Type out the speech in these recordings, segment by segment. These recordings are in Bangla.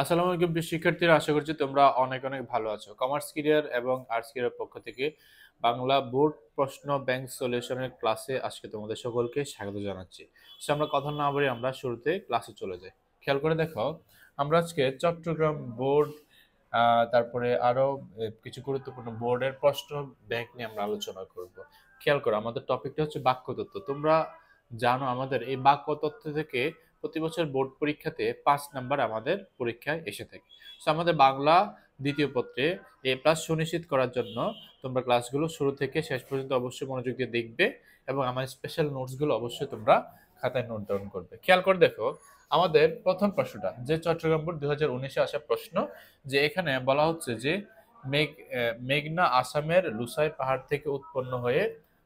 আসসালামু আলাইকুম প্রিয় শিক্ষার্থীরা, আশা করছি তোমরা অনেক অনেক ভালো আছো। কমার্স ক্যারিয়ার এবং আর্টস ক্যারিয়ার পক্ষ থেকে বাংলা বোর্ড প্রশ্ন ব্যাংক সলিউশনের ক্লাসে আজকে তোমাদের সকলকে স্বাগত জানাচ্ছি। সো আমরা কথা না বলে আমরা শুরুতে ক্লাসে চলে যাই। খেয়াল করে দেখো, আমরা আজকে চট্টগ্রাম বোর্ড তারপরে আরো কিছু গুরুত্বপূর্ণ বোর্ডের প্রশ্ন ব্যাংক নিয়ে আমরা আলোচনা করব। খেয়াল করো, আমাদের টপিকটা হচ্ছে বাক্যতত্ত্ব। তোমরা জানো আমাদের এই বাক্যতত্ত্ব থেকে প্রতি বছর বোর্ড পরীক্ষাতে 5 নাম্বার আমাদের পরীক্ষায় এসে থাকে। তো আমাদের বাংলা দ্বিতীয় পত্রে A+ সুনিশ্চিত করার জন্য তোমরা ক্লাসগুলো শুরু থেকে শেষ পর্যন্ত অবশ্যই মনোযোগ দিয়ে দেখবে এবং আমার স্পেশাল নোটসগুলো অবশ্যই তোমরা খাতায় নোট ডাউন করবে। খেয়াল করে দেখো, আমাদের প্রথম প্রশ্নটা যে চট্টগ্রাম বোর্ড 2019-এ আসা প্রশ্ন, যে এখানে বলা হচ্ছে যে মেঘনা আসামের লুসাই পাহাড় থেকে উৎপন্ন হয়ে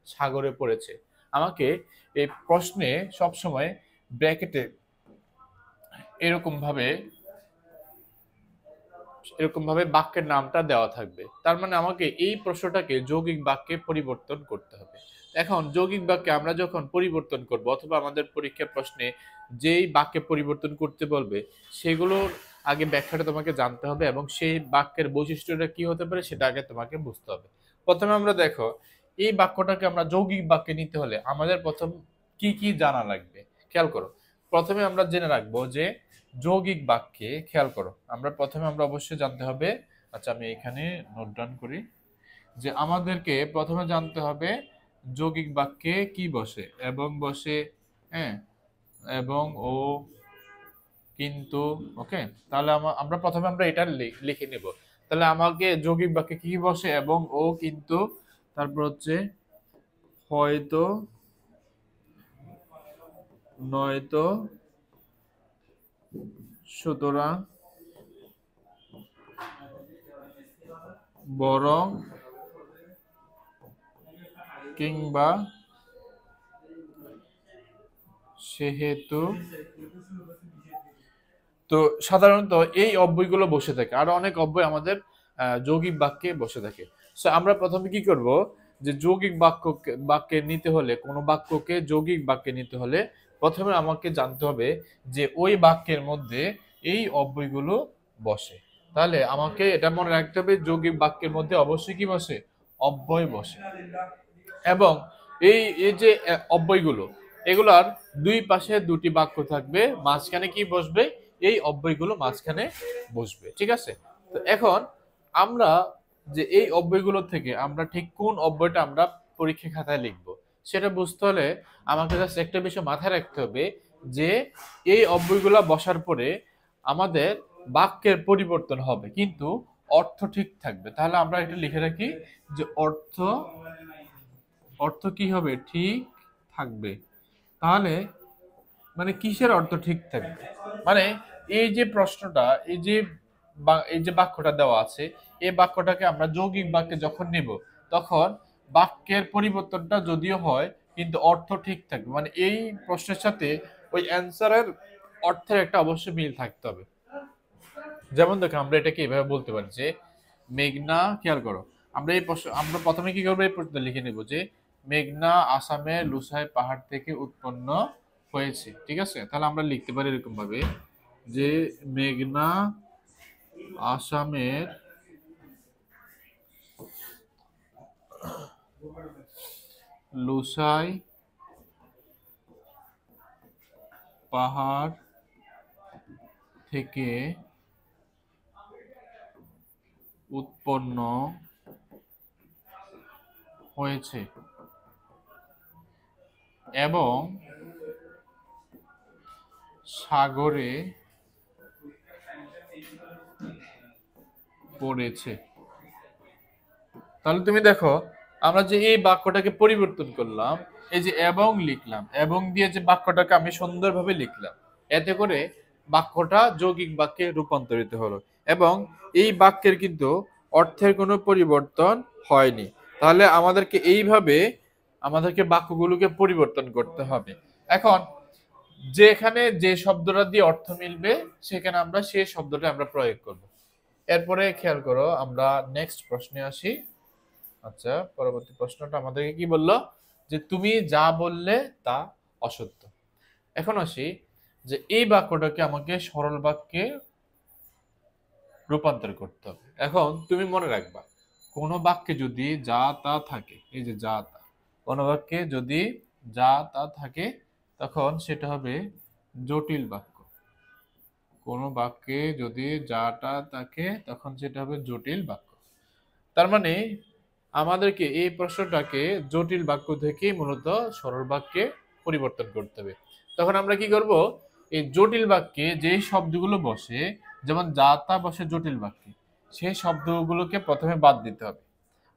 সাগরে পড়েছে। আমাকে এই প্রশ্নে সবসময় ব্র্যাকেটে এরকম ভাবে বাক্যের নামটা দেওয়া থাকবে। তার মানে আমাকে এই প্রশ্নটাকে যৌগিক বাক্যে পরিবর্তন করতে হবে। এখন যৌগিক বাক্যে আমরা যখন পরিবর্তন করব অথবা আমাদের পরীক্ষা প্রশ্নে যেই বাক্যে পরিবর্তন করতে বলবে সেগুলোর আগে ব্যাখ্যাটা তোমাকে জানতে হবে এবং সেই বাক্যের বৈশিষ্ট্যটা কি হতে পারে সেটা আগে তোমাকে বুঝতে হবে। প্রথমে আমরা দেখো, এই বাক্যটাকে আমরা যৌগিক বাক্যে নিতে হলে আমাদের প্রথম কি কি জানা লাগবে। খেয়াল করো, প্রথমে আমরা জেনে রাখবো যে যৌগিক বাক্যে, খেয়াল করো, প্রথমে অবশ্যই জানতে হবে। আচ্ছা, আমি এখানে নোট ডাউন করি যে আমাদেরকে প্রথমে জানতে হবে যৌগিক বাক্যে কি বসে। এবং বসে, হ্যাঁ, এবং ও, কিন্তু। ওকে, তাহলে আমরা প্রথমে এটা লিখে নেব। তাহলে আমাকে যৌগিক বাক্যে কি বসে? এবং ও, কিন্তু, তারপর হচ্ছে হয়তো, নয়তো, সুতরাং, বরং, কিংবা, সেহেতু। তো সাধারণত এই অব্যয়গুলো বসে থাকে, আরো অনেক অব্যয় আমাদের যৌগিক বাক্যে বসে থাকে। সো আমরা প্রথমে কি করব, যে যৌগিক বাক্যে নিতে হলে, কোনো বাক্যকে যৌগিক বাক্যে নিতে হলে প্রথমে আমাকে জানতে হবে যে ওই বাক্যের মধ্যে এই অব্যয়গুলো বসে। তাহলে আমাকে এটা মনে রাখতে হবে, যৌগিক বাক্যের মধ্যে অবশ্যই কি বসে? অব্যয় বসে। এবং এই এই যে অব্যয়গুলো, এগুলার দুই পাশে দুটি বাক্য থাকবে, মাঝখানে কি বসবে? এই অব্যয়গুলো মাঝখানে বসবে। ঠিক আছে? তো এখন আমরা যে এই অব্যয়গুলো থেকে আমরা ঠিক কোন অব্যয়টা আমরা পরীক্ষা খাতায় লিখব সেটা বুঝতে হলে আমাকে জাস্ট একটা বিষয় মাথায় রাখতে হবে, যে এই অব্যয়গুলো বসার পরে আমাদের বাক্যের পরিবর্তন হবে কিন্তু অর্থ ঠিক থাকবে। তাহলে আমরা এটা লিখে রাখি যে অর্থ অর্থ কি হবে? ঠিক থাকবে। তাহলে মানে কিসের অর্থ ঠিক থাকবে? মানে এই যে প্রশ্নটা, এই যে বাক্যটা দেওয়া আছে, এই বাক্যটাকে আমরা যৌগিক বাক্যে যখন নেব তখন বাক্যের পরিবর্তনটা যদিও হয় কিন্তু অর্থ ঠিক থাকবে। মানে এই প্রশ্নের সাথে ওই অ্যান্সারের অর্থের একটা অবশ্যই মিল থাকতে হবে। যেমন দেখো, আমরা এটাকে এভাবে বলতে পারি যে মেঘনা, খেয়াল করো, আমরা প্রথমে কি করবো, এই প্রশ্নটা লিখে নেব যে মেঘনা আসামের লুসাই পাহাড় থেকে উৎপন্ন হয়েছে। ঠিক আছে? তাহলে আমরা লিখতে পারি এরকম ভাবে যে মেঘনা আসামের লুসাই পাহাড় থেকে উৎপন্ন হয়েছে এবং সাগরে পড়েছে। তাহলে তুমি দেখো, আমরা যে এই বাক্যটাকে পরিবর্তন করলাম, এই যে এবং লিখলাম, এবং দিয়ে যে বাক্যটাকে আমি সুন্দরভাবে লিখলাম, এতে করে বাক্যটা যৌগিক বাক্যে রূপান্তরিত হলো এবং এই বাক্যের কিন্তু অর্থের কোনো পরিবর্তন হয়নি। তাহলে আমাদেরকে বাক্যগুলোকে পরিবর্তন করতে হবে। এখন যেখানে যে শব্দটা দিয়ে অর্থ মিলবে সেখানে আমরা সেই শব্দটা আমরা প্রয়োগ করব। এরপরে খেয়াল করো, আমরা নেক্সট প্রশ্নে আসি। আচ্ছা, পরবর্তী প্রশ্নটা আমাদেরকে কি বললো, যে তুমি যা বললে তা অসত্য। এখন আসি যে এই বাক্যটাকে আমাকে সরল বাক্যে রূপান্তর করতে হবে। এখন তুমি মনে রাখবা, কোনো বাক্যে যদি যা তা থাকে, এই যে যা তা, কোনো বাক্যে যদি যা তা থাকে তখন সেটা হবে জটিল বাক্য। কোনো বাক্যে যদি যাটা থাকে তখন সেটা হবে জটিল বাক্য। তার মানে আমাদেরকে এই প্রশ্নটাকে জটিল বাক্য থেকে মূলত সরল বাক্যে পরিবর্তন করতে হবে। তখন আমরা কি করব, এই জটিল বাক্যে যে শব্দগুলো বসে, যেমন যা তা বসে জটিল বাক্যে, সেই শব্দগুলোকে প্রথমে বাদ দিতে হবে।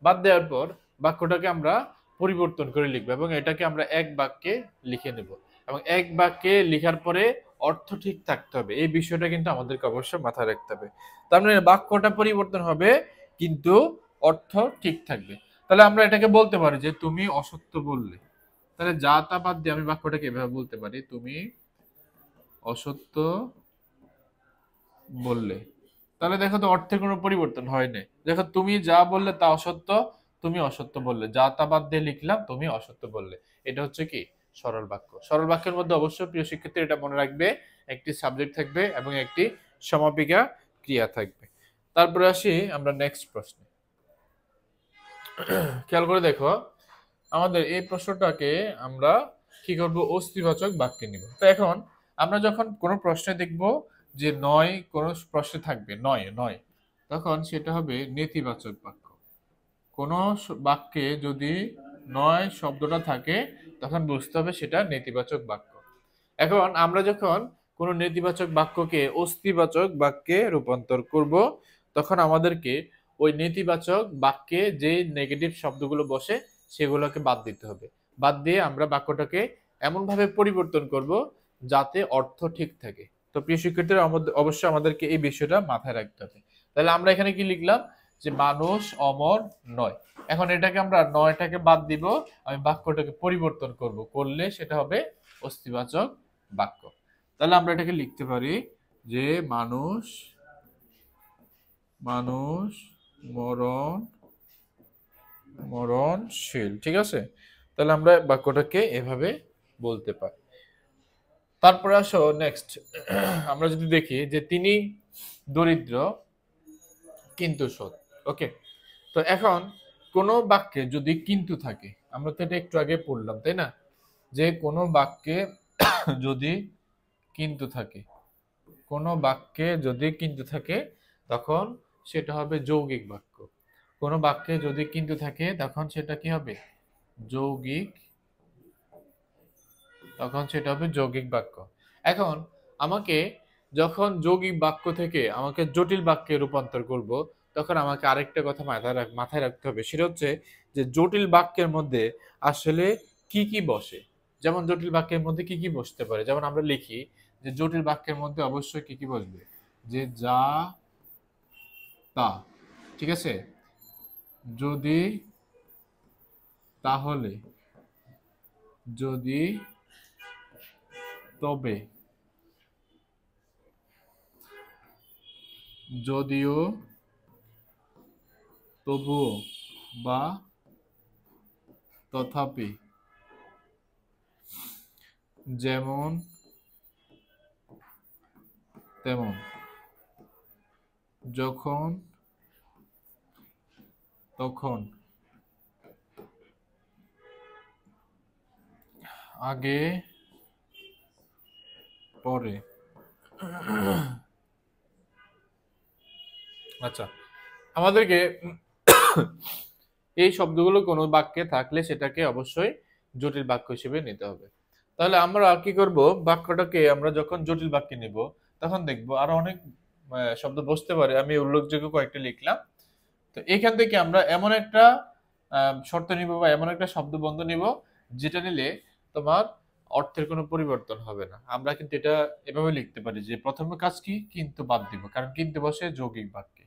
বাদ দেওয়ার পর বাক্যটাকে আমরা পরিবর্তন করে লিখবো এবং এটাকে আমরা এক বাক্যে লিখে নেব। এবং এক বাক্যে লিখার পরে অর্থ ঠিক থাকতে হবে, এই বিষয়টা কিন্তু আমাদেরকে অবশ্যই মাথায় রাখতে হবে। তার মানে বাক্যটা পরিবর্তন হবে কিন্তু অর্থ ঠিক থাকবে। তাহলে আমরা এটাকে বলতে পারি যে তুমি অসত্য বললে। তাহলে যা তা বাদ দিয়ে আমি বাক্যটাকে এভাবে বলতে পারি, তুমি অসত্য বললে। তাহলে দেখো তো অর্থের কোনো পরিবর্তন হয় নাই। দেখো তুমি যা বললে তা অসত্য, তুমি অসত্য বললে, যা তা বাদ দিয়ে লিখলাম তুমি অসত্য বললে। এটা হচ্ছে কি সরল বাক্য। সরল বাক্যের মধ্যে অবশ্যই প্রিয় শিক্ষার্থী এটা মনে রাখবে, একটি সাবজেক্ট থাকবে এবং একটি সমাপিকা ক্রিয়া থাকবে। তারপরে আসি আমরা নেক্সট প্রশ্নে। খেয়াল করে দেখো, আমাদের এই প্রশ্নটাকে আমরা কি করব, অস্তিবাচক বাক্যে নিব। তো এখন আমরা যখন কোনো প্রশ্নে দেখব যে নয়, কোনো প্রশ্নে থাকবে নয় নয়, তখন সেটা হবে নেতিবাচক বাক্য। কোনো বাক্যে যদি নয় শব্দটা থাকে তখন বুঝতে হবে সেটা নেতিবাচক বাক্য। এখন আমরা যখন কোনো নেতিবাচক বাক্যকে অস্তিবাচক বাক্যে রূপান্তর করব, তখন আমাদেরকে ওই নেতিবাচক বাক্যে যে নেগেটিভ শব্দগুলো বসে সেগুলোকে বাদ দিতে হবে। বাদ দিয়ে আমরা বাক্যটাকে এমনভাবে পরিবর্তন করব যাতে অর্থ ঠিক থাকে। তো প্রিয় শিক্ষার্থীরা অবশ্যই আমাদেরকে এই বিষয়টা মাথায় রাখতে হবে। তাহলে আমরা এখানে কি লিখলাম, যে মানুষ অমর নয়। এখন এটাকে আমরা নয়টাকে বাদ দিব, আমি বাক্যটাকে পরিবর্তন করব, করলে সেটা হবে অস্তিবাচক বাক্য। তাহলে আমরা এটাকে লিখতে পারি যে মানুষ মানুষ মরণ মরণশীল। ঠিক আছে, তাহলে আমরা বাক্যটাকে এভাবে বলতে পারি। তারপরে আসো নেক্সট, আমরা যদি দেখি যে তিনি দরিদ্র কিন্তু সৎ। ওকে, তো এখন কোন বাক্যে যদি কিন্তু থাকে, আমরা তো এটা একটু আগে পড়লাম তাই না, যে কোনো বাক্যে যদি কিন্তু থাকে, কোনো বাক্যে যদি কিন্তু থাকে তখন সেটা হবে যৌগিক বাক্য। কোনো বাক্যে যদি কিন্তু থাকে তখন সেটা কি হবে, যৌগিক, তখন সেটা হবে যৌগিক বাক্য। এখন আমাকে যখন যৌগিক বাক্য থেকে আমাকে জটিল বাক্যে রূপান্তর করব, তখন আমাকে আরেকটা কথা মাথায় রাখতে হবে, সেটা হচ্ছে যে জটিল বাক্যের মধ্যে আসলে কি কি বসে। যেমন জটিল বাক্যের মধ্যে কি কি বসতে পারে, যেমন আমরা লিখি যে জটিল বাক্যের মধ্যে অবশ্যই কি কি বসবে, যে যা তা, ঠিক আছে, যদি, তাহলে, যদি, তবে, যদিও, তবুও, বা তথাপি, যেমন তেমন, যখন তখন, আগে পরে। আচ্ছা, আমাদেরকে এই শব্দগুলো কোনো বাক্যে থাকলে সেটাকে অবশ্যই জটিল বাক্য হিসেবে নিতে হবে। তাহলে আমরা কি করব, বাক্যটাকে আমরা যখন জটিল বাক্যে নিব তখন দেখব আরো অনেক শব্দ বসতে পারে। আমি উল্লেখযোগ্য কয়েকটা লিখলাম। তো এখান থেকে আমরা এমন একটা শর্ত নিব বা এমন একটা শব্দবন্ধ নিব যেটা নিলে তোমার অর্থের কোনো পরিবর্তন হবে না। আমরা কিন্তু এটা এভাবে লিখতে পারি যে প্রথম কাজ কি, কিন্তু বাদ দিব, কারণ কিন্তু বসে যৌগিক বাক্যে।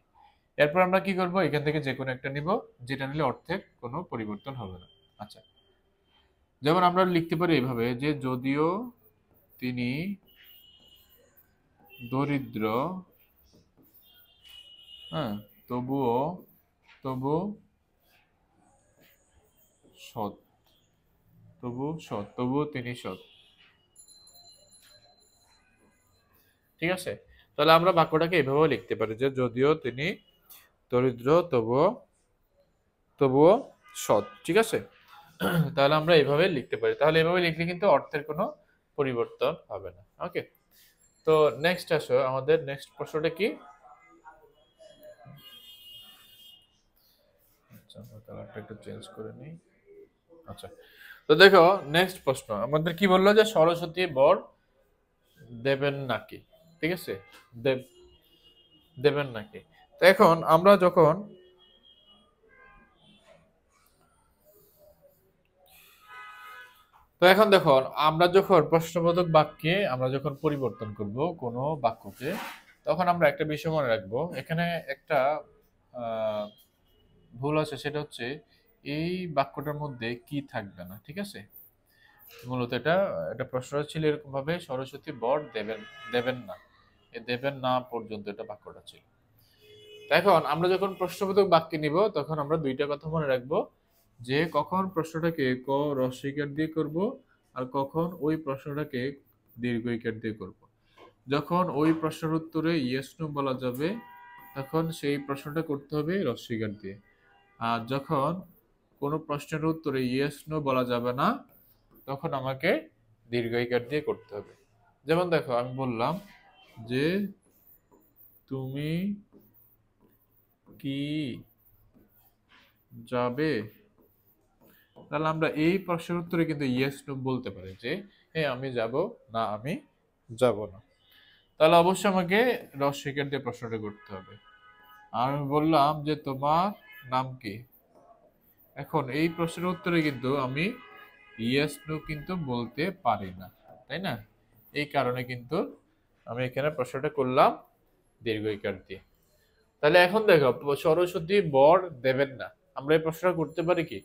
এরপর আমরা কি করব, এখান থেকে যে কোনো একটা নিব যেটা নিলে অর্থের কোনো পরিবর্তন হবে না। আচ্ছা, যেমন আমরা লিখতে পারি এভাবে যে যদিও তিনি দরিদ্র, হ্যাঁ, তবুও, তবু সৎ, তবুও তিনি সৎ। ঠিক আছে, তাহলে আমরা বাক্যটাকে এভাবে লিখতে পারি যে যদিও তিনি দরিদ্র তবুও তবুও সৎ। ঠিক আছে, তাহলে আমরা এভাবে লিখতে পারি। তাহলে এভাবে লিখলে কিন্তু অর্থের কোনো পরিবর্তন হবে না। ওকে, তো নেক্সট আসো, আমাদের নেক্সট প্রশ্নটা কি? আচ্ছা, কালারটা একটু চেঞ্জ করে নিই। আচ্ছা, তো দেখো নেক্সট প্রশ্ন আমাদের কি বললো যে সরস্বতী বর দেবেন নাকি। ঠিক আছে, দেবেন নাকি। তো এখন আমরা যখন দেখো আমরা যখন প্রশ্নবোধক বাক্যে আমরা যখন পরিবর্তন করব কোনো বাক্যকে, তখন আমরা একটা বিষয় মনে রাখবো। এখানে একটা ভুল আছে, সেটা হচ্ছে এই বাক্যটার মধ্যে কি থাকবে না। ঠিক আছে, মূলত এটা এটা প্রশ্নটা ছিল এরকম ভাবে, সরস্বতী বর দেবেন না, এ দেবেন না পর্যন্ত এটা বাক্যটা ছিল। এখন আমরা যখন প্রশ্নবোধক বাক্যে নিব, তখন আমরা দুইটা কথা মনে রাখবো, যে কখন প্রশ্নটাকে ক রস্বইকার দিয়ে করব, আর কখন ওই প্রশ্নটাকে দীর্ঘইকার দিয়ে করব। যখন ওই প্রশ্নের উত্তরে ইয়েস নো বলা যাবে, তখন সেই প্রশ্নটা করতে হবে রস্বইকার দিয়ে। আর যখন কোনো প্রশ্নের উত্তরে ইয়েস নো বলা যাবে না, তখন আমাকে দীর্ঘইকার দিয়ে করতে হবে। যেমন দেখো আমি বললাম যে তুমি কি যাবে, তাহলে আমরা এই প্রশ্নের উত্তরে কিন্তু ইয়েস নো বলতে পারি যে হ্যাঁ আমি যাব, না আমি যাব না। তাহলে অবশ্যই আমাকে রস্বইকার দিয়ে প্রশ্নটা করতে হবে। আর আমি বললাম যে তোমার নাম কি, এখন এই প্রশ্নের উত্তরে কিন্তু আমি ইয়েস নো কিন্তু বলতে পারি না, তাই না? এই কারণে কিন্তু আমি এখানে প্রশ্নটা করলাম দীর্ঘইকার দিয়ে। তাহলে এখন দেখো সরস্বতী বর দেবেন না, আমরা এই প্রশ্নটা করতে পারি কি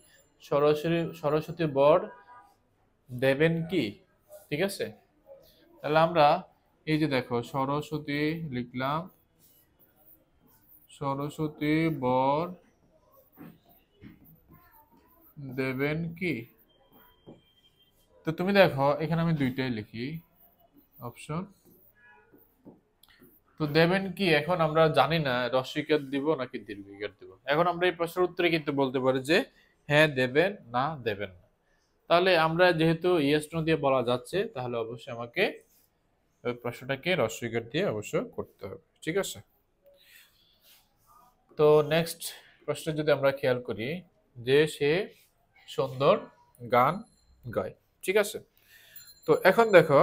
সরস্বতী বর দেবেন কি। ঠিক আছে, তাহলে আমরা এই যে দেখো সরস্বতী লিখলাম, সরস্বতী বর দেবেন কি। তো তুমি দেখো এখানে আমি দুইটাই লিখি অপশন। তো দেবেন কি, এখন আমরা জানি না রস্বইকার দিব নাকি দীর্ঘইকার দিব। এখন আমরা এই প্রশ্নের উত্তরে কিন্তু বলতে পারি যে হ্যাঁ দেবেন, না দেবেন না। তাহলে আমরা যেহেতু ইয়েস নো দিয়ে বলা যাচ্ছে, তাহলে অবশ্যই আমাকে ওই প্রশ্নটাকে রস্বইকার দিয়ে অবশ্য করতে হবে। ঠিক আছে, তো নেক্সট প্রশ্ন যদি আমরা খেয়াল করি, যে সে সুন্দর গান গায়। ঠিক আছে, তো এখন দেখো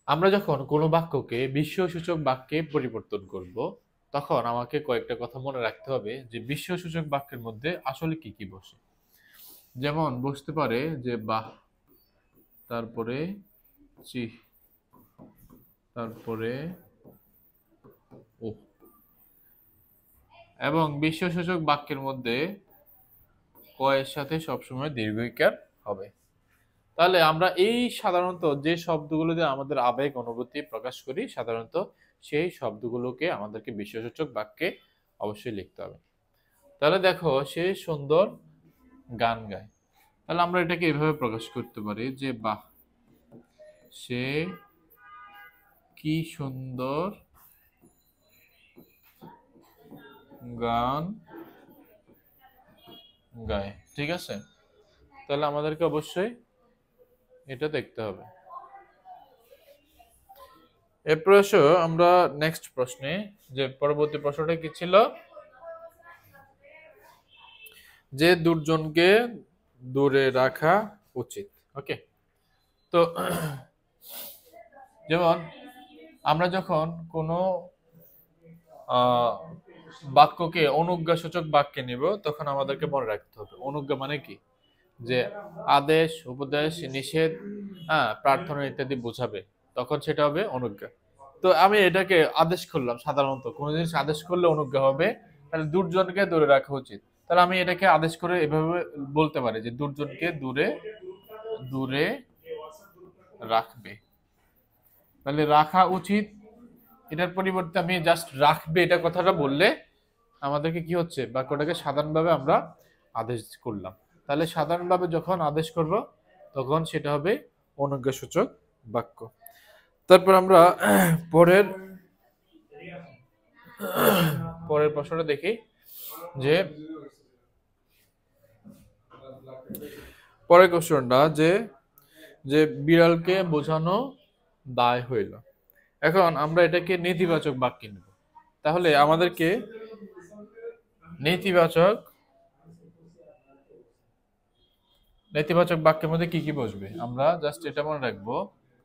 আমরা যখন কোনো বাক্যকে বিশেষ্যসূচক বাক্যে পরিবর্তন করব, তখন আমাকে কয়েকটা কথা মনে রাখতে হবে যে বিশেষ্যসূচক বাক্যের মধ্যে আসলে কি কি বসে। যেমন বসতে পারে যে বাহ, তারপরে চি, তারপরে ও। এবং বিশেষ্যসূচক বাক্যের মধ্যে ক এর সাথে সবসময় দীর্ঘইকার হবে। তাহলে আমরা এই সাধারণত যে শব্দগুলো দিয়ে আমাদের আবেগ অনুভূতি প্রকাশ করি, সাধারণত সেই শব্দগুলোকে আমাদেরকে বিশেষ্যসূচক বাক্যে অবশ্যই লিখতে হবে। তাহলে দেখো সে সুন্দর গান গায়, তাহলে আমরা এটাকে এভাবে প্রকাশ করতে পারি যে বাহ, সে কি সুন্দর গান গায়। ঠিক আছে, তাহলে আমাদেরকে অবশ্যই এটা দেখতে হবে। এরপর আসো আমরা নেক্সট প্রশ্নে, যে পরবর্তী প্রশ্নটা কি ছিল, যে দুর্জনকে দূরে রাখা উচিত। ওকে, তো যেমন আমরা যখন কোনো বাক্যকে অনুজ্ঞাসূচক বাক্যে নিব, তখন আমাদেরকে মনে রাখতে হবে অনুজ্ঞা মানে কি, যে আদেশ উপদেশ নিষেধ, প্রার্থনা ইত্যাদি বোঝাবে, তখন সেটা হবে অনুজ্ঞা। তো আমি এটাকে আদেশ করলাম, সাধারণত কোনো জিনিস আদেশ করলে অনুজ্ঞা হবে, তাহলে দুর্জনকে দূরে রাখা উচিত। তাহলে আমি এটাকে আদেশ করে এভাবে বলতে পারি যে দুর্জনকে দূরে দূরে রাখবে। তাহলে রাখা উচিত, এটার পরিবর্তে আমি জাস্ট রাখবে এটা কথাটা বললে আমাদেরকে কি হচ্ছে, বাক্যটাকে সাধারণভাবে আমরা আদেশ করলাম। তাহলে সাধারণভাবে যখন আদেশ করব, তখন সেটা হবে অনুজ্ঞাসূচক বাক্য। তারপর আমরা পরের পরের প্রশ্নটা দেখি যে পরের কোশ্চেনটা যে যে বিড়ালকে বোঝানো দায় হইল। এখন আমরা এটাকে নেতিবাচক বাক্যে নেব। তাহলে আমাদেরকে নেতিবাচক নেতিবাচক বাক্যের মধ্যে কি কি বসবে আমরা জাস্ট এটা মনে রাখবো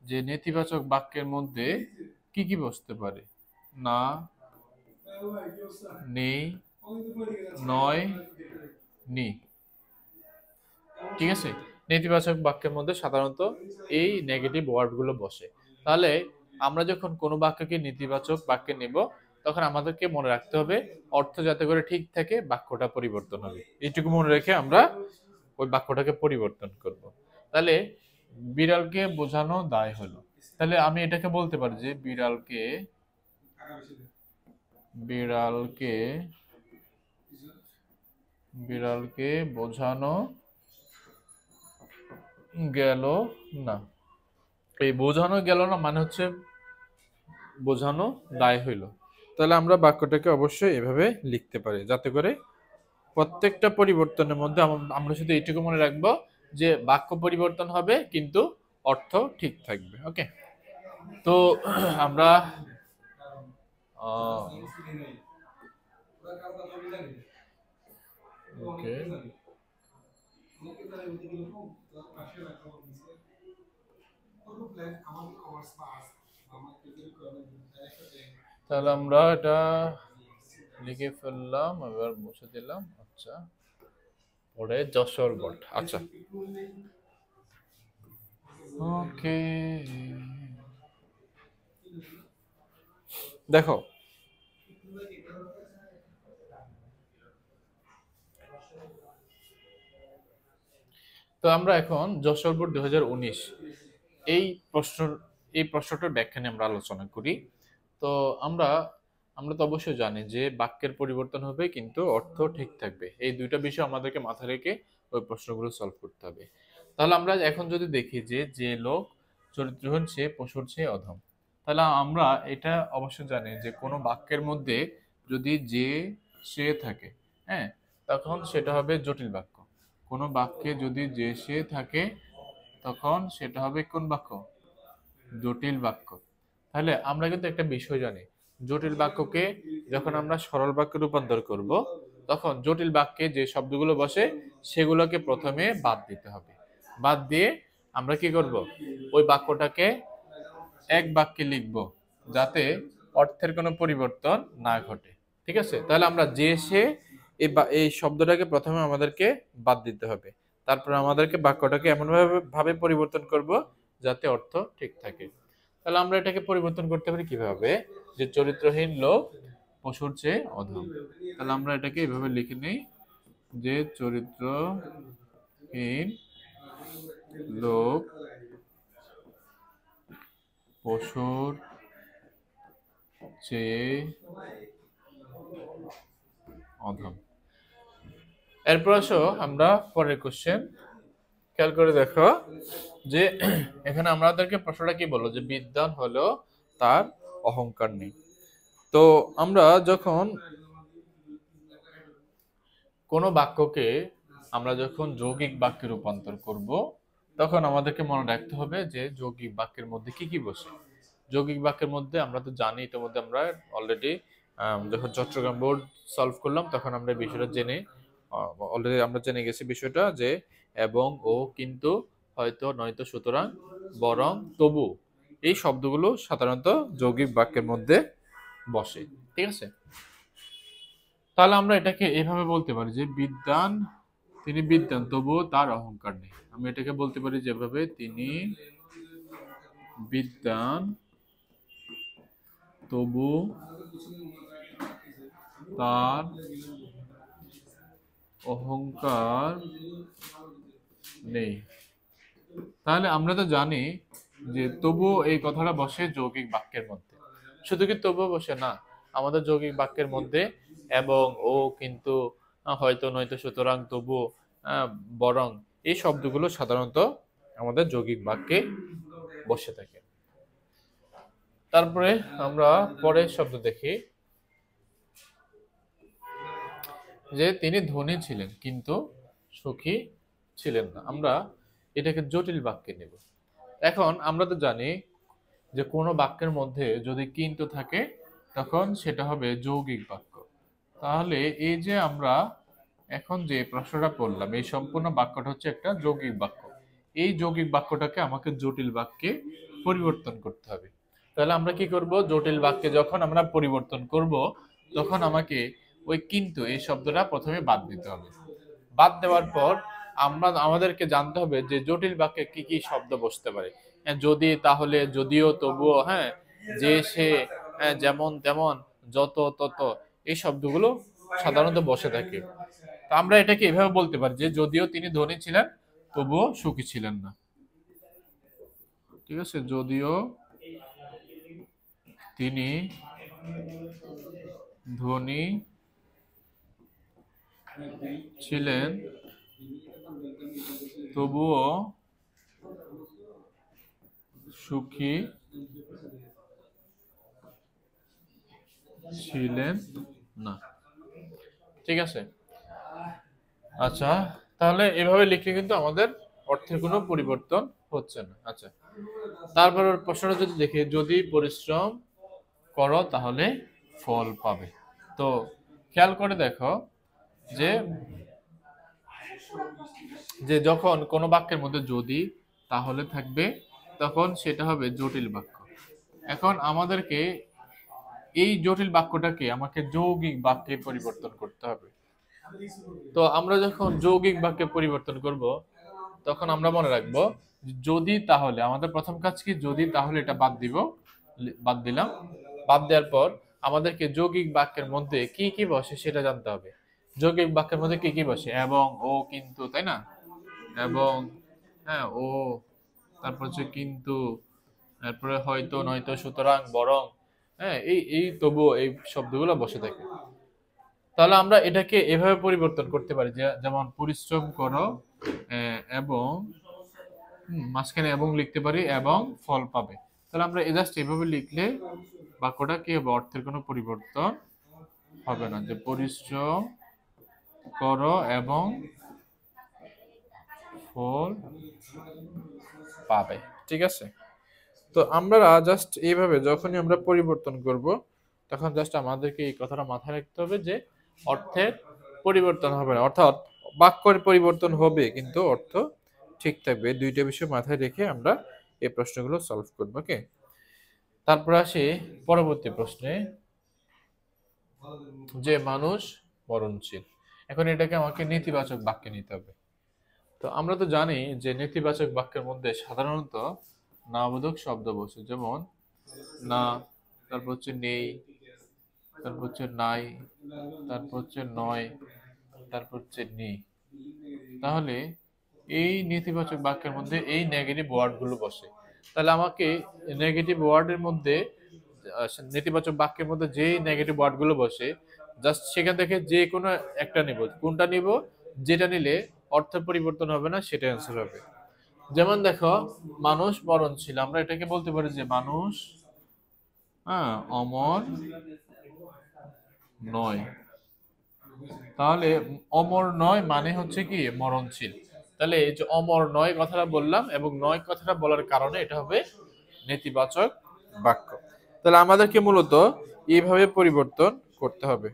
যে নেতিবাচক বাক্যের মধ্যে কি কি বসতে পারে। না, নেই, নয়, নি। ঠিক আছে, নেতিবাচক বাক্যের মধ্যে সাধারণত এই নেগেটিভ ওয়ার্ডগুলো বসে। তাহলে আমরা যখন কোনো বাক্যকে নেতিবাচক বাক্যে নেব তখন আমাদেরকে মনে রাখতে হবে অর্থ যাতে করে ঠিক থাকে বাক্যটা পরিবর্তন হবে। এইটুকু মনে রেখে আমরা ওই বাক্যটাকে পরিবর্তন করব। তাহলে বিড়ালকে বোঝানো দায় হলো। তাহলে আমি এটাকে বলতে পারি যে বিড়ালকে বিড়ালকে বিড়ালকে বোঝানো গেল না। এই বোঝানো গেল না মানে হচ্ছে বোঝানো দায় হইল। তাহলে আমরা বাক্যটাকে অবশ্যই এভাবে লিখতে পারি যাতে করে প্রত্যেকটা পরিবর্তনের মধ্যে আমরা শুধু এইটুকু মনে রাখবো যে বাক্য পরিবর্তন হবে কিন্তু অর্থ ঠিক থাকবে। ওকে, তো আমরা ওকে তাহলে আমরা এটা লিখে ফেললাম, এবার মুছে দিলাম। আচ্ছা, পরে যশোর বট। আচ্ছা, ওকে, দেখো তো আমরা এখন যশোর বোর্ড 2019 এই প্রশ্ন এই প্রশ্নটার ব্যাখ্যা নিয়ে আমরা আলোচনা করি। তো আমরা আমরা তো অবশ্যই জানি যে বাক্যের পরিবর্তন হবে কিন্তু অর্থ ঠিক থাকবে। এই দুইটা বিষয় আমাদেরকে মাথায় রেখে ওই প্রশ্নগুলো সলভ করতে হবে। তাহলে আমরা এখন যদি দেখি যে যে লোক চরিত্রহীন সে পশুর চেয়ে অধম, তাহলে আমরা এটা অবশ্যই জানি যে কোনো বাক্যের মধ্যে যদি যে সে থাকে, হ্যাঁ, তখন সেটা হবে জটিল বাক্য। কোনো বাক্যে যদি যে সে থাকে তখন সেটা হবে কোন বাক্য? জটিল বাক্য। তাহলে আমরা কিন্তু একটা বিষয় জানি, জটিল বাক্যকে যখন আমরা সরল বাক্যে রূপান্তর করব তখন জটিল বাক্যে যে শব্দগুলো বসে সেগুলোকে প্রথমে বাদ দিতে হবে। বাদ দিয়ে আমরা কি করব? ওই বাক্যটাকে এক বাক্যে লিখব যাতে অর্থের কোনো পরিবর্তন না ঘটে। ঠিক আছে, তাহলে আমরা যে সে এই শব্দটাকে প্রথমে আমাদেরকে বাদ দিতে হবে। তারপর আমাদেরকে বাক্যটাকে এমন ভাবে পরিবর্তন করব যাতে অর্থ ঠিক থাকে। তাহলে আমরা এটাকে পরিবর্তন করতে পারি কিভাবে? যে চরিত্রহীন লোক পশুর চেয়ে অধম। তাহলে আমরা এটাকে এভাবে লিখে নেই যে চরিত্রহীন লোক পশুর চেয়ে অধম। এরপর আসো আমরা পরের কোশ্চেন খেয়াল করে দেখো যে এখানে আমাদেরকে প্রশ্নটা কি বললো যে বিদ্বান হলো তার অহংকার নেই। তো আমরা যখন কোনো বাক্যকে আমরা যখন যৌগিক বাক্যে রূপান্তর করব তখন আমাদেরকে মনে রাখতে হবে যে যৌগিক বাক্যের মধ্যে কি কি বসে। যৌগিক বাক্যের মধ্যে আমরা তো জানি, ইতিমধ্যে আমরা অলরেডি যখন চট্টগ্রাম বোর্ড সলভ করলাম তখন আমরা বিষয়টা অলরেডি আমরা জেনে গেছি বিষয়টা যে এবং, ও, কিন্তু, হয়তো, নয়তো, সুতরাং, বরং, তবু এই শব্দগুলো সাধারণত যৌগিক বাক্যের মধ্যে বসে। ঠিক আছে, তাহলে আমরা এটাকে এইভাবে বলতে পারি যে তিনি বিদ্বান তবুও তার অহংকার নেই। আমি এটাকে বলতে পারি যেভাবে তিনি বিদ্বান তবু তার অহংকার নেই। তাহলে আমরা তো জানি যে তবুও এই কথাটা বসে যৌগিক বাক্যের মধ্যে। শুধু কি তবুও বসে না, আমাদের যৌগিক বাক্যের মধ্যে এবং, ও, কিন্তু, হয়তো, নয়তো, সুতরাং, তবু, বরং এই শব্দগুলো সাধারণত আমাদের যৌগিক বাক্যে বসে থাকে। তারপরে আমরা পরের শব্দ দেখি যে তিনি ধনী ছিলেন কিন্তু সুখী ছিলেন না। আমরা এটাকে জটিল বাক্যে নেব। এখন আমরা তো জানি যে কোনো বাক্যের মধ্যে যদি কিন্তু থাকে তখন সেটা হবে যৌগিক বাক্য। তাহলে এই যে আমরা এখন যে প্রশ্নটা পড়লাম, এই সম্পূর্ণ বাক্যটা হচ্ছে একটা যৌগিক বাক্য। এই যৌগিক বাক্যটাকে আমাকে জটিল বাক্যে পরিবর্তন করতে হবে। তাহলে আমরা কি করব, জটিল বাক্যে যখন আমরা পরিবর্তন করব তখন আমাকে ওই কিন্তু এই শব্দটা প্রথমে বাদ দিতে হবে। বাদ দেওয়ার পর আমাদেরকে জানতে হবে যে জটিল বাক্যে কি কি শব্দ বসতে পারে। যদি, তাহলে, যদিও, তবুও, হ্যাঁ, যে, সে, যেমন তেমন, যত তত, এই শব্দগুলো সাধারণত বসে থাকে। তো আমরা এটাকে এভাবে বলতে পারি যে যদিও তিনি ধনী ছিলেন তবুও সুখী ছিলেন না। ঠিক আছে, যদিও তিনি ধনী ছিলেন তবুও সুখী ছিলেন না। ঠিক আছে, আচ্ছা, তাহলে এভাবে লিখলে কিন্তু আমাদের অর্থের কোনো পরিবর্তন হচ্ছে না। আচ্ছা, তারপর প্রশ্নটা যদি দেখি, যদি পরিশ্রম করো তাহলে ফল পাবে। তো খেয়াল করে দেখো যে যে যখন কোনো বাক্যের মধ্যে যদি তাহলে থাকবে তখন সেটা হবে জটিল বাক্য। এখন আমাদেরকে এই জটিল বাক্যটাকে আমাকে যৌগিক বাক্যে পরিবর্তন করতে হবে। তো আমরা যখন যৌগিক বাক্যে পরিবর্তন করব তখন আমরা মনে রাখবো যদি তাহলে, আমাদের প্রথম কাজ কি, যদি তাহলে এটা বাদ দিব, বাদ দিলাম। বাদ দেওয়ার পর আমাদেরকে যৌগিক বাক্যের মধ্যে কি কি বসে সেটা জানতে হবে। যৌগিক বাক্যের মধ্যে কি কি বসে, এবং, ও, কিন্তু, তাই না? এবং, হ্যাঁ, ও, তারপর হচ্ছে কিন্তু, তারপরে হয়তো, নয়তো, সুতরাং, বরং, হ্যাঁ, এই এই তবুও, এই শব্দগুলো বসে থাকে। তাহলে আমরা এটাকে এভাবে পরিবর্তন করতে পারি যে যেমন পরিশ্রম করো এবং মাঝখানে এবং লিখতে পারি এবং ফল পাবে। তাহলে আমরা জাস্ট এভাবে লিখলে বাক্যটা কি হবে, অর্থের কোনো পরিবর্তন হবে না। যে পরিশ্রম করো এবং ফল পাবে। ঠিক আছে, তো আমরা জাস্ট এইভাবে যখনই আমরা পরিবর্তন করব তখন জাস্ট আমাদেরকে এই কথাটা মাথায় রাখতে হবে যে অর্থের পরিবর্তন হবে না, অর্থাৎ বাক্যের পরিবর্তন হবে কিন্তু অর্থ ঠিক থাকবে। দুইটা বিষয় মাথায় রেখে আমরা এই প্রশ্নগুলো সলভ করব। ওকে, তারপর আসি পরবর্তী প্রশ্নে, যে মানুষ মরণশীল। এখন এটাকে আমাকে নেতিবাচক বাক্যে নিতে হবে। তো আমরা তো জানি যে নেতিবাচক বাক্যের মধ্যে সাধারণত নাবোধক শব্দ বসে, যেমন না, তারপর হচ্ছে নেই, তারপর হচ্ছে নাই, তারপর হচ্ছে নয়, তারপর হচ্ছে নেই। তাহলে এই নেতিবাচক বাক্যের মধ্যে এই নেগেটিভ ওয়ার্ড গুলো বসে। তাহলে আমাকে নেগেটিভ ওয়ার্ডের মধ্যে, নেতিবাচক বাক্যের মধ্যে যে নেগেটিভ ওয়ার্ড গুলো বসে জাস্ট সেখান থেকে যে কোনো একটা নিব। কোনটা নিব, যেটা নিলে অর্থের পরিবর্তন হবে না সেটা অ্যান্সার হবে। যেমন দেখো, মানুষ মরণশীল, আমরা এটাকে বলতে পারি যে মানুষ, হ্যাঁ, অমর নয়। তাহলে অমর নয় মানে হচ্ছে কি, মরণশীল। তাহলে এই যে অমর নয় কথাটা বললাম এবং নয় কথাটা বলার কারণে এটা হবে নেতিবাচক বাক্য। তাহলে আমাদেরকে মূলত এইভাবে পরিবর্তন করতে হবে।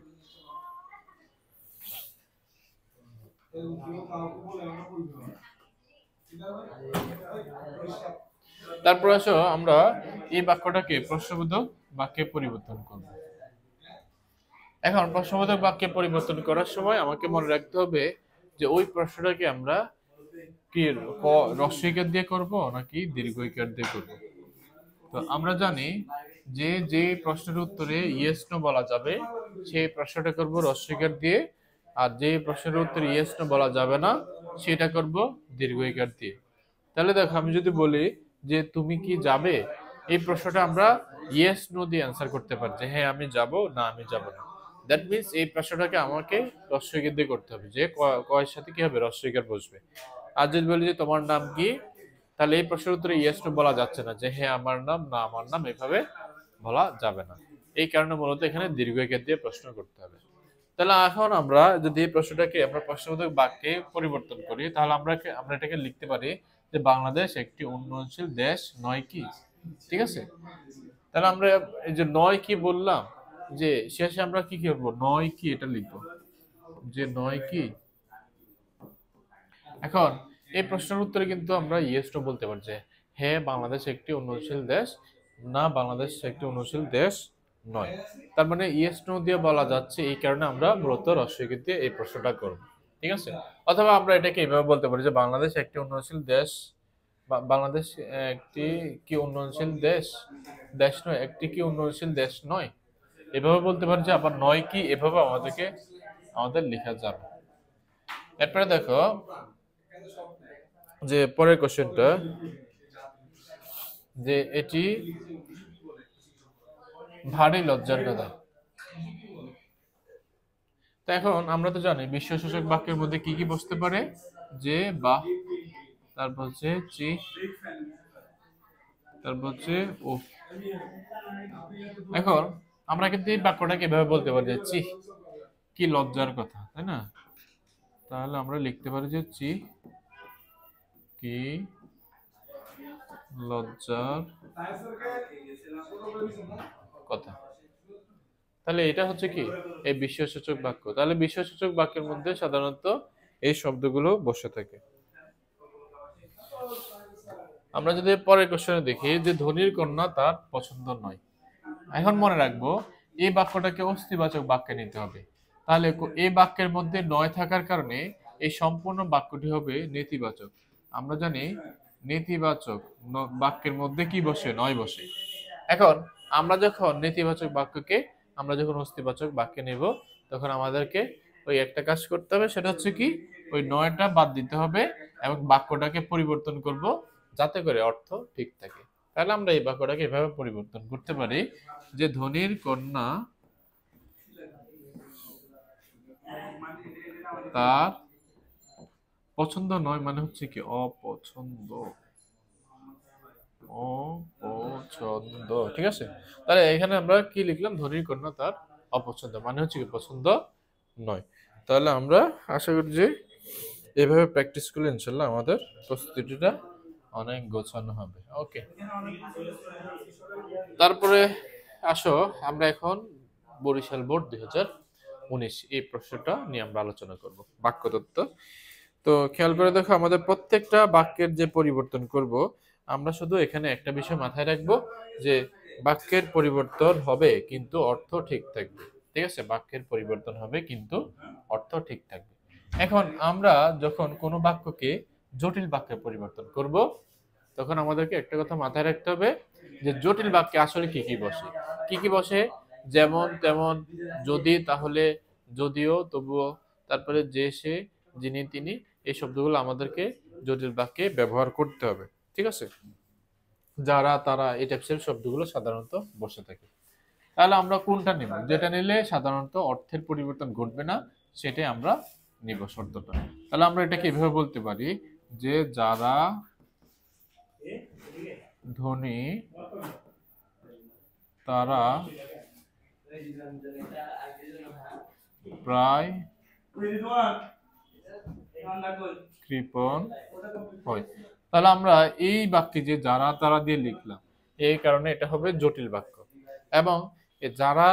তারপর আসো আমরা এই বাক্যটাকে প্রশ্নবোধক বাক্যে পরিবর্তন করব। এখন প্রশ্নবোধক বাক্যে পরিবর্তন করার সময় আমাকে মনে রাখতে হবে যে ওই প্রশ্নটাকে আমরা কি হ্রস্বইকার দিয়ে করব নাকি দীর্ঘইকার দিয়ে করব। তো আমরা জানি যে যে প্রশ্নের উত্তরে ইয়েস নো বলা যাবে সেই প্রশ্নটা করব হ্রস্বইকার দিয়ে, আর যে প্রশ্নের উত্তরে ইয়েস নো বলা যাবে না সেটা করব দীর্ঘইকার দিয়ে। তাহলে দেখো, আমি যদি বলি যে তুমি কি যাবে, এই প্রশ্নটা আমরা ইয়েস নো দিয়ে অ্যান্সার করতে পারি যে হ্যাঁ আমি যাব, না আমি যাব না। দ্যাট মিনস এই প্রশ্নটাকে আমাকে হ্রস্বইকার দিয়ে করতে হবে, যে কয়ের সাথে কি হবে, হ্রস্বইকার বসবে। আর যদি বলি যে তোমার নাম কি, তাহলে এই প্রশ্নের উত্তরে ইয়েস নো বলা যাচ্ছে না যে হ্যাঁ আমার নাম, না আমার নাম, এভাবে বলা যাবে না। এই কারণে মূলত এখানে দীর্ঘইকার দিয়ে প্রশ্ন করতে হবে। তাহলে এখন আমরা যদি এই প্রশ্নটাকে আমরা প্রশ্নবোধক বাক্যে পরিবর্তন করি, তাহলে আমরা এটাকে লিখতে পারি যে বাংলাদেশ একটি উন্নয়নশীল দেশ নয় কি? ঠিক আছে? তাহলে আমরা এই যে নয় কি বললাম, যে শেষে আমরা কি করবো, নয় কি এটা লিখবো, যে নয় কি। এখন এই প্রশ্নের উত্তরে কিন্তু আমরা ইয়েস নো বলতে পারি যে হ্যাঁ বাংলাদেশ একটি উন্নয়নশীল দেশ, না বাংলাদেশ একটি উন্নয়নশীল দেশ নয়। তার মানে ইয়েস নো দিয়ে বলা যাচ্ছে, এই কারণে আমরা মূলত রস্বইকার দিয়ে এই প্রশ্নটা করব। ঠিক আছে? অথবা আমরা এটাকে এইভাবে বলতে পারি যে বাংলাদেশ একটি উন্নয়নশীল দেশ, বাংলাদেশ একটি কি উন্নয়নশীল দেশ, দেশ নয়, একটি কি উন্নয়নশীল দেশ নয়, এভাবে বলতে পারি। যে আবার নয় কি এভাবে আমাদের লেখা যাবে। এরপরে দেখো যে পরের কোশ্চেনটা, যে এটি ভারী লজ্জার কথা। তো এখন আমরা তো জানি বিশ্বসূচক বাক্যের মধ্যে কি কি বসতে পারে, যে বা, তারপর হচ্ছে চি, তারপর হচ্ছে ও। এখন আমরা কিন্তু এই বাক্যটাকে এভাবে বলতে পারি যে চি কি লজ্জার কথা, তাই না? তাহলে আমরা লিখতে পারি যে চি কি লজ্জার কথা। তাহলে এটা হচ্ছে কি এই বিশ্বসূচক বাক্য। তাহলে বিশ্বসূচক বাক্যের মধ্যে সাধারণত এই শব্দগুলো বসে থাকে। আমরা যদি পরের কোশ্চেনে দেখি যে ধনীর কন্যা তার পছন্দ নয়। এখন মনে রাখবো এই বাক্যটাকে অস্তিবাচক বাক্যে নিতে হবে। তাহলে এই বাক্যের মধ্যে নয় থাকার কারণে এই সম্পূর্ণ বাক্যটি হবে নেতিবাচক। আমরা জানি নেতিবাচক বাক্যের মধ্যে কি বসে, নয় বসে। এখন আমরা যখন নেতিবাচক বাক্যকে আমরা যখন অস্তিবাচক বাক্যে নেব, তখন আমাদেরকে ওই একটা কাজ করতে হবে, সেটা হচ্ছে কি ওই নয়টা বাদ দিতে হবে এবং বাক্যটাকে পরিবর্তন করব যাতে করে অর্থ ঠিক থাকে। তাহলে আমরা এই বাক্যটাকে এভাবে পরিবর্তন করতে পারি যে ধনীর কন্যা তার পছন্দ নয়, মানে হচ্ছে কি অপছন্দ, অপছন্দ। ঠিক আছে? তাহলে এখানে আমরা কি লিখলাম, ধনীর কন্যা তার অপছন্দ, মানে হচ্ছে কি পছন্দ নয়। তাহলে আমরা আশা করি যে এভাবে প্র্যাকটিস করলে ইনশাল্লাহ আমাদের প্রস্তুতিটা অনেক গোছানো হবে। ওকে, তারপরে আসো আমরা এখন বরিশাল বোর্ড 2019 এই প্রশ্নটা নিয়ে আমরা আলোচনা করব, বাক্যতত্ত্ব। তো খেয়াল করে দেখো আমাদের প্রত্যেকটা বাক্যের যে পরিবর্তন করব, আমরা শুধু এখানে একটা বিষয় মাথায় রাখবো যে বাক্যের পরিবর্তন হবে কিন্তু অর্থ ঠিক থাকবে। ঠিক আছে? বাক্যের পরিবর্তন হবে কিন্তু অর্থ ঠিক থাকবে। এখন আমরা যখন কোনো বাক্যকে জটিল বাক্যে পরিবর্তন করব, তখন আমাদেরকে একটা কথা মাথায় রাখতে হবে যে জটিল বাক্যে আসলে কি কি বসে। কি কি বসে? যেমন তেমন, যদি, তাহলে, যদিও, তবুও, তারপরে যে, সে, যিনি, তিনি, এই শব্দগুলো আমাদেরকে জটিল বাক্যে ব্যবহার করতে হবে। ঠিক আছে? যারা, তারা, এই টাইপসের শব্দগুলো সাধারণত বসে থাকে। তাহলে আমরা কোনটা নেব? যেটা নিলে সাধারণত অর্থের পরিবর্তন ঘটবে না, সেটাই আমরা নিব শব্দটা। তাহলে আমরা এটাকে এভাবে বলতে পারি যে যারা ধনী তারা প্রায় কৃপণ হয়। তাহলে আমরা এই বাক্যে যে যারা তারা দিয়ে লিখলাম, এই কারণে এটা হবে জটিল বাক্য। এবং যারা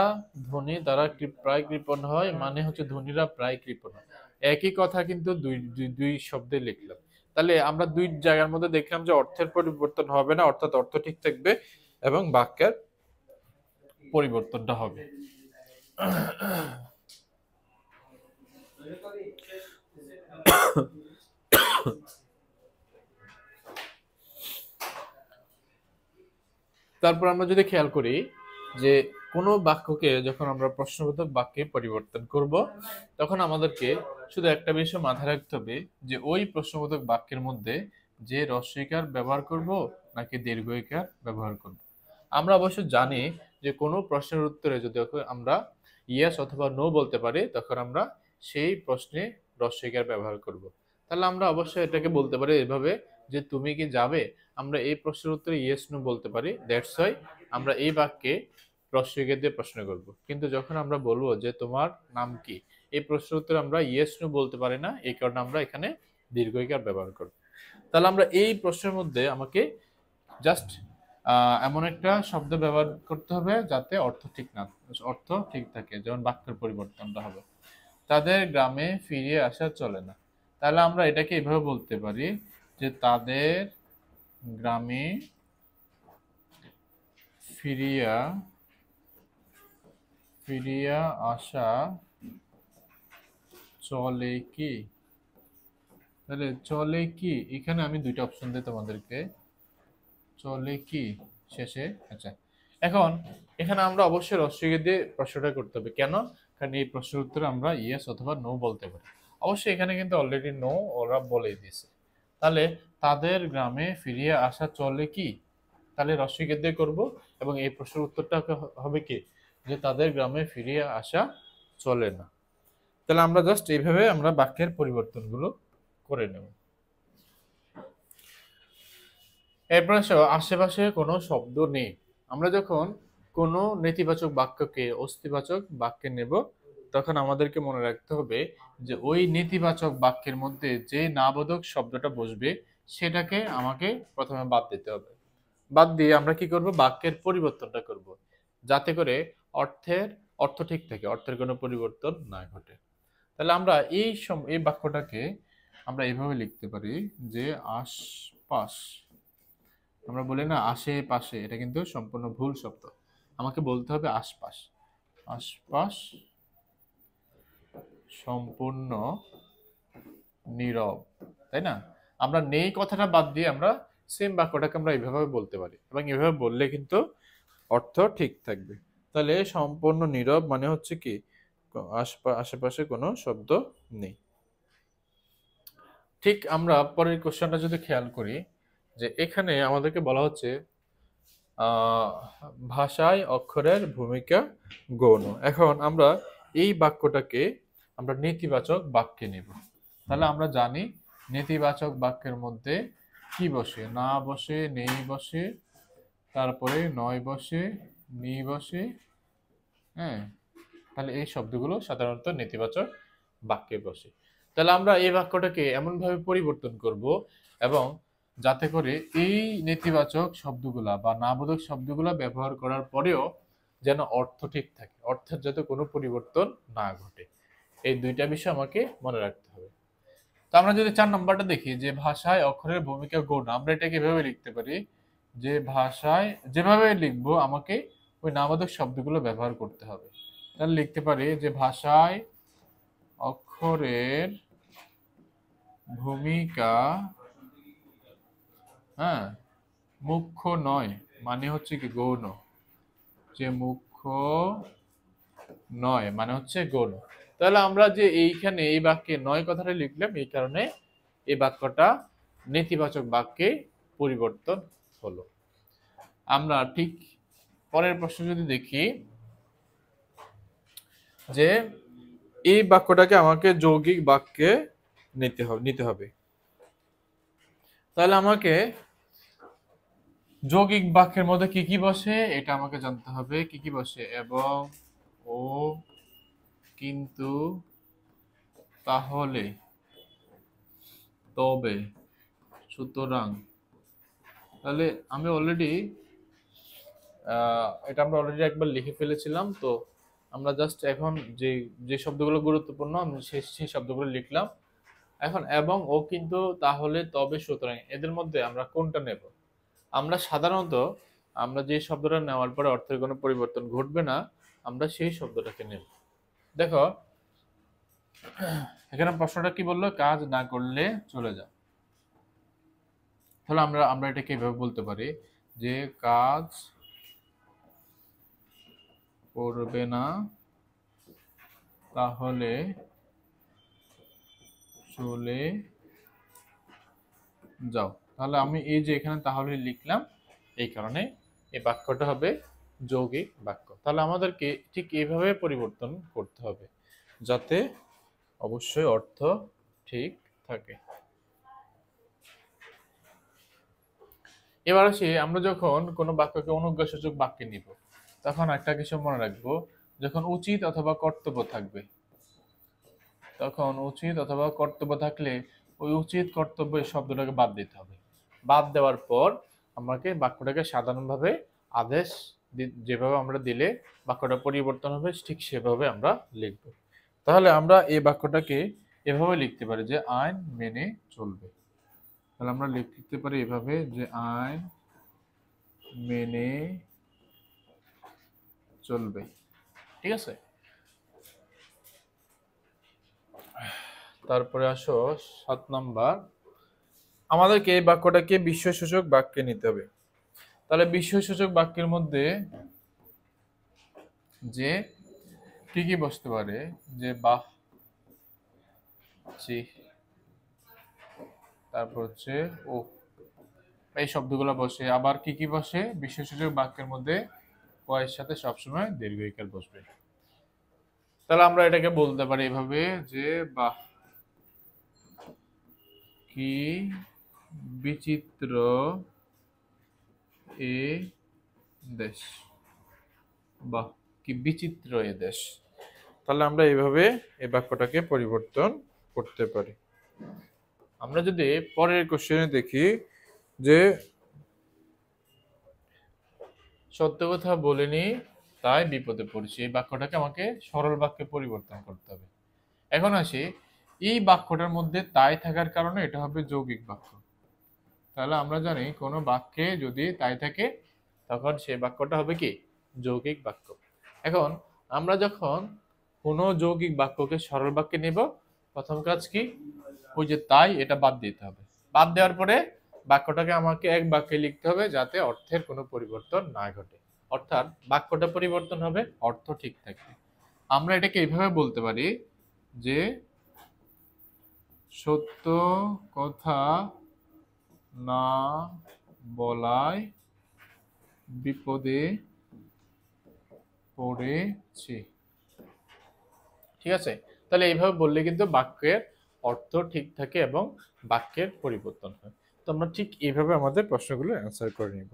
ধনী তারা প্রায় কৃপণ হয়, মানে হচ্ছে ধনীরা প্রায় কৃপণ হয়। একই কথা কিন্তু দুই দুই দুই শব্দে লিখলাম। তাহলে আমরা দুই জায়গার মধ্যে দেখলাম যে অর্থের পরিবর্তন হবে না, অর্থাৎ অর্থ ঠিক থাকবে এবং বাক্যের পরিবর্তনটা হবে। তারপর আমরা যদি খেয়াল করি যে কোনো বাক্যকে যখন আমরা প্রশ্নবোধক বাক্যে পরিবর্তন করব, তখন আমাদেরকে শুধু একটা বিষয় মাথায় রাখতে হবে যে ওই প্রশ্নবোধক বাক্যের মধ্যে যে হ্রস্বইকার ব্যবহার করব নাকি দীর্ঘইকার ব্যবহার করব। আমরা অবশ্য জানি যে কোনো প্রশ্নের উত্তরে যদি আমরা ইয়েস অথবা নো বলতে পারি, তখন আমরা সেই প্রশ্নে হ্রস্বইকার ব্যবহার করব। তাহলে আমরা অবশ্যই এটাকে বলতে পারি এভাবে যে তুমি কি যাবে, আমরা এই প্রশ্নের উত্তরে ইয়েস নো বলতে পারি, দ্যাটস ওয়াই আমরা এই বাক্যে প্রশ্নকে দিয়ে প্রশ্ন করব। কিন্তু যখন আমরা বলবো যে তোমার নাম কি, এই প্রশ্নের উত্তরে আমরা ইয়েস নো বলতে পারি না, এই কারণে আমরা এখানে দীর্ঘইকার ব্যবহার করব। তাহলে আমরা এই প্রশ্নের মধ্যে আমাকে জাস্ট এমন একটা শব্দ ব্যবহার করতে হবে যাতে অর্থ ঠিক থাকে, যেমন বাক্যের পরিবর্তনটা হবে তাদের গ্রামে ফিরে আসা চলে না। তাহলে আমরা এটাকে এভাবে বলতে পারি যে তাদের গ্রামে ফিরিয়া ফিরিয়া আসা চলে কি। তাহলে চলে কি, এখানে আমি দুইটা অপশন দিই তোমাদেরকে, চলে কি শেষে। আচ্ছা, এখন এখানে আমরা অবশ্যই রস্বই দিয়ে প্রশ্নটা করতে হবে। কেন? কারণ এই প্রশ্নের উত্তরে আমরা ইয়েস অথবা নো বলতে পারি। অবশ্যই এখানে কিন্তু অলরেডি নো ওরা বলেই দিয়েছে। তাহলে তাদের গ্রামে ফিরিয়ে আসা চলে কি, তাহলে রস্বই দিয়ে করব এবং এই প্রশ্নের উত্তরটা হবে কি, যে তাদের গ্রামে ফিরিয়ে আসা চলে না। তাহলে আমরা জাস্ট এইভাবে আমরা বাক্যের পরিবর্তনগুলো করে নেব। এরপর আসো, আশেপাশে কোনো শব্দ নেই। আমরা যখন কোনো নেতিবাচক বাক্যকে অস্তিবাচক বাক্যে নেব, তখন আমাদেরকে মনে রাখতে হবে যে ওই নেতিবাচক বাক্যের মধ্যে যে নাবোধক শব্দটা বসবে সেটাকে আমাকে প্রথমে বাদ দিতে হবে। বাদ দিয়ে আমরা কি করব, বাক্যের পরিবর্তনটা করব, যাতে করে অর্থ ঠিক থাকে, অর্থের কোনো পরিবর্তন না ঘটে। তাহলে আমরা এই বাক্যটাকে আমরা এইভাবে লিখতে পারি যে আশপাশ। আমরা বলি না আশেপাশে, এটা কিন্তু সম্পূর্ণ ভুল শব্দ। আমাকে বলতে হবে আশপাশ। আশপাশ সম্পূর্ণ নীরব, তাই না? আমরা নেই কথাটা বাদ দিয়ে আমরা সেম বাক্যটাকে আমরা এইভাবে বলতে পারি এবং এভাবে বললে কিন্তু অর্থ ঠিক থাকবে। তাহলে সম্পূর্ণ নীরব মানে হচ্ছে কি, আশেপাশে কোনো শব্দ নেই। ঠিক আমরা পরের কোশ্চেনটা যদি খেয়াল করি, যে এখানে আমাদেরকে বলা হচ্ছে ভাষায় অক্ষরের ভূমিকা গৌণ। এখন আমরা এই বাক্যটাকে আমরা নেতিবাচক বাক্যে নেব। তাহলে আমরা জানি নেতিবাচক বাক্যের মধ্যে কি বসে, না বসে, নেই বসে, তারপরে নয় বসে, নি বসে। হ্যাঁ, তাহলে এই শব্দগুলো সাধারণত নেতিবাচক বাক্যে বসে। তাহলে আমরা এই বাক্যটাকে এমন ভাবে পরিবর্তন করব এবং যাতে করে এই নেতিবাচক শব্দগুলা বা নাবোধক শব্দগুলা ব্যবহার করার পরেও যেন অর্থ ঠিক থাকে, অর্থের যাতে কোনো পরিবর্তন না ঘটে। এই দুইটা বিষয় আমাকে মনে রাখতে হবে। তো আমরা যদি 4 নম্বরটা দেখি, যে ভাষায় অক্ষরের ভূমিকা গৌণ, আমরা এটাকে এভাবে লিখতে পারি যে ভাষায় যেভাবে লিখবো আমাকে ওই নাবোধক শব্দগুলো ব্যবহার করতে হবে। তাহলে লিখতে পারি যে ভাষায় অক্ষরের ভূমিকা হ্যাঁ মুখ্য নয়, মানে হচ্ছে কি গৌণ। যে মুখ্য নয় মানে হচ্ছে গৌণ। তাহলে আমরা যে এইখানে এই বাক্যে নয় কথাটা লিখলাম, এই কারণে এই বাক্যটা নেতিবাচক বাক্যে পরিবর্তন হলো। আমরা ঠিক পরের প্রশ্ন যদি দেখি, যে এই বাক্যটাকে আমাকে যৌগিক বাক্যে নিতে হবে। তাহলে আমাকে যৌগিক বাক্যের মধ্যে কি কি বসে এটা আমাকে জানতে হবে। কি কি বসে? এবং, ও, কিন্তু, তাহলে, তবে, সুতরাং। তাহলে আমি অলরেডি এটা আমরা অলরেডি একবার লিখে ফেলেছিলাম। তো আমরা জাস্ট এখন যে যে শব্দগুলো গুরুত্বপূর্ণ আমি সেই শব্দগুলো লিখলাম। এখন এবং, ও, কিন্তু, তাহলে, তবে, সুতরাং এদের মধ্যে আমরা কোনটা নেব? আমরা সাধারণত আমরা যে শব্দটা নেওয়ার পরে অর্থের কোনো পরিবর্তন ঘটবে না, আমরা সেই শব্দটাকে নেব। দেখো এখানে প্রশ্নটা কি বললো, কাজ না করলে চলে যাও। তাহলে আমরা আমরা এটাকে এভাবে বলতে পারি যে কাজ করবে না তাহলে চলে যাও। তাহলে আমি এই যে এখানে তাহলে লিখলাম, এই কারণে এই বাক্যটা হবে যৌগিক বাক্য। তাহলে আমাদেরকে ঠিক এইভাবে পরিবর্তন করতে হবে যাতে অবশ্যই অর্থ ঠিক থাকে। এবার আসি, আমরা যখন কোনো বাক্যকে অনুজ্ঞাসূচক বাক্যে নিব, তখন একটা কিছু মনে রাখবো, যখন উচিত অথবা কর্তব্য থাকবে, তখন উচিত অথবা কর্তব্য থাকলে ওই উচিত কর্তব্য এই শব্দটাকে বাদ দিতে হবে। বাদ দেওয়ার পর আমাকে বাক্যটাকে সাধারণভাবে আদেশ যেভাবে আমরা দিলে বাক্যটা পরিবর্তন হবে ঠিক সেভাবে আমরা লিখব। তাহলে আমরা এই বাক্যটাকে এভাবে লিখতে পারি যে আইন মেনে চলবে। তাহলে আমরা লিখতে পারি এভাবে যে আইন মেনে চলবে। ঠিক আছে, তারপরে আসো 7 নাম্বার, আমাদেরকে এই বাক্যটাকে বিস্ময়সূচক বাক্যে নিতে হবে। তাহলে বিস্ময়সূচক বাক্যের মধ্যে যে কি কি বসতে পারে, যে বাহ, জি, তারপর হচ্ছে ও, এই শব্দগুলো বসে। আবার কি কি বসে বিস্ময়সূচক বাক্যের মধ্যে? এর সাথে সবসময় দীর্ঘইকার বসবে। তাহলে আমরা এটাকে বলতে পারি এভাবে যে বাহ, কি বিচিত্র এ দেশ, বাহ কি বিচিত্র এ দেশ। তাহলে আমরা এইভাবে এই বাক্যটাকে পরিবর্তন করতে পারি। আমরা যদি পরের কোশ্চেনে দেখি যে সত্য কথা বলিনি তাই বিপদে পড়েছি, এই বাক্যটাকে আমাকে সরল বাক্যে পরিবর্তন করতে হবে। এখন আসি, এই বাক্যটার মধ্যে তাই থাকার কারণে এটা হবে যৌগিক বাক্য। তাহলে আমরা জানি কোনো বাক্যে যদি তাই থাকে তখন সেই বাক্যটা হবে কি? যৌগিক বাক্য। এখন আমরা যখন কোনো যৌগিক বাক্যকে সরল বাক্যে নেব, প্রথম কাজ কি? ওই যে তাই, এটা বাদ দিতে হবে। বাদ দেওয়ার পরে বাক্যটাকে আমাকে এক বাক্যে লিখতে হবে যাতে অর্থের কোনো পরিবর্তন না ঘটে। অর্থাৎ বাক্যটা পরিবর্তন হবে, অর্থ ঠিক থাকবে। আমরা এটাকে এইভাবে বলতে পারি যে সত্য কথা না বলায় বিপদে পড়েছি। ঠিক আছে, তাহলে এইভাবে বললে কিন্তু বাক্যের অর্থ ঠিক থাকে এবং বাক্যের পরিবর্তন হয়। তো আমরা ঠিক এইভাবে আমাদের প্রশ্নগুলো অ্যান্সার করে নিব।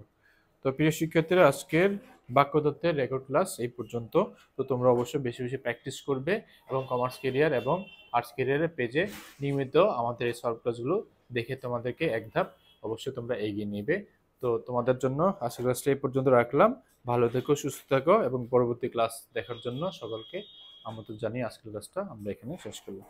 তো প্রিয় শিক্ষার্থীরা, আজকের বাক্যতত্ত্বের রেকর্ড ক্লাস এই পর্যন্ত। তো তোমরা অবশ্যই বেশি বেশি প্র্যাকটিস করবে এবং কমার্স কেরিয়ার এবং আর্টস কেরিয়ারের পেজে নিয়মিত আমাদের এই সলভ ক্লাসগুলো দেখে তোমাদেরকে এক ধাপ অবশ্যই তোমরা এগিয়ে নেবে। তো তোমাদের জন্য আজকের ক্লাসটা এই পর্যন্ত রাখলাম। ভালো থেকো, সুস্থ থাকো এবং পরবর্তী ক্লাস দেখার জন্য সকলকে আমন্ত্রণ জানিয়ে আজকের ক্লাসটা আমরা এখানে শেষ করলাম।